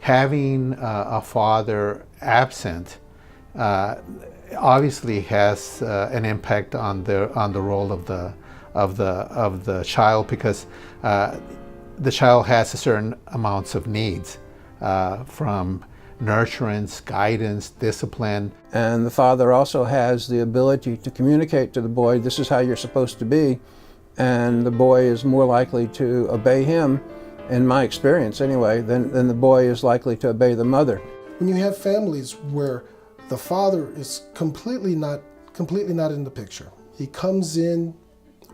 having a father absent obviously has an impact on the role of the child, because the child has a certain amounts of needs from nurturance, guidance, discipline. And the father also has the ability to communicate to the boy, this is how you're supposed to be, and the boy is more likely to obey him, in my experience anyway, than the boy is likely to obey the mother. When you have families where the father is completely not in the picture, he comes in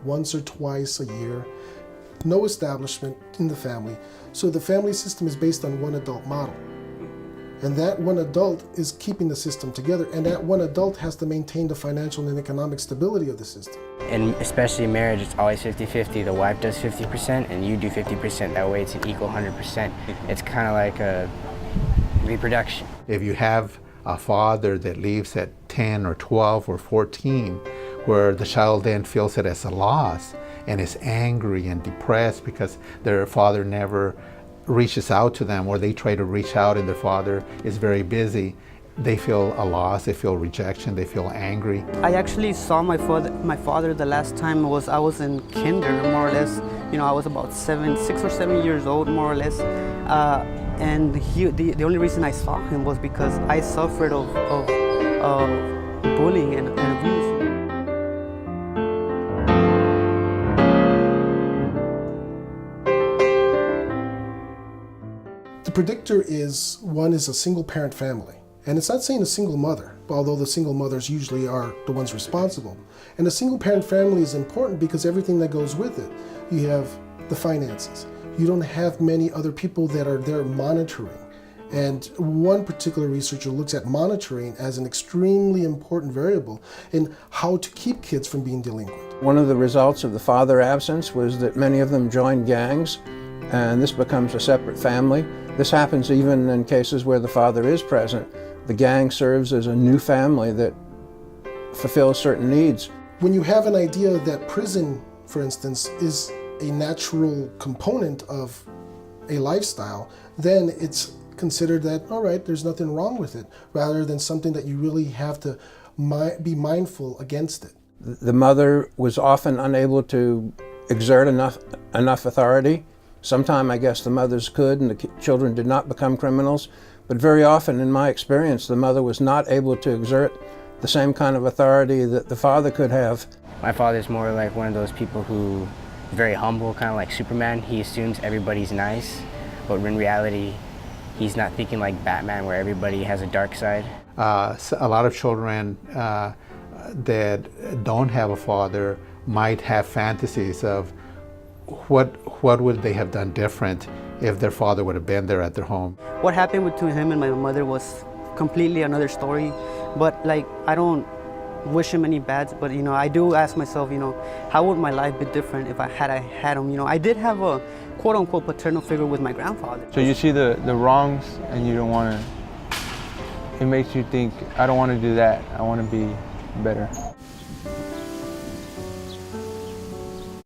once or twice a year, no establishment in the family, so the family system is based on one adult model. And that one adult is keeping the system together, and that one adult has to maintain the financial and economic stability of the system. And especially in marriage, it's always 50-50. The wife does 50% and you do 50%. That way it's an equal 100%. It's kind of like a reproduction. If you have a father that leaves at 10 or 12 or 14, where the child then feels it as a loss and is angry and depressed because their father never reaches out to them, or they try to reach out and their father is very busy, they feel a loss, they feel rejection, they feel angry. I actually saw my father the last time I was in kinder, more or less. You know, I was about 6 or 7 years old, more or less. And the only reason I saw him was because I suffered of bullying and abuse. The predictor is a single parent family. And it's not saying a single mother, although the single mothers usually are the ones responsible. And a single parent family is important because everything that goes with it. You have the finances. You don't have many other people that are there monitoring. And one particular researcher looks at monitoring as an extremely important variable in how to keep kids from being delinquent. One of the results of the father absence was that many of them joined gangs, and this becomes a separate family. This happens even in cases where the father is present. The gang serves as a new family that fulfills certain needs. When you have an idea that prison, for instance, is a natural component of a lifestyle, then it's considered that, all right, there's nothing wrong with it, rather than something that you really have to be mindful against it. The mother was often unable to exert enough authority. Sometimes I guess the mothers could and the children did not become criminals, but very often in my experience the mother was not able to exert the same kind of authority that the father could have. My father's more like one of those people who is very humble, kind of like Superman. He assumes everybody's nice, but in reality he's not thinking like Batman where everybody has a dark side. So a lot of children that don't have a father might have fantasies of what would they have done different if their father would have been there at their home. What happened between him and my mother was completely another story, but like I don't wish him any bad, but you know, I do ask myself, you know, how would my life be different if I had him? You know, I did have a quote-unquote paternal figure with my grandfather. So you see the wrongs and you don't want to, it makes you think, I don't want to do that, I want to be better.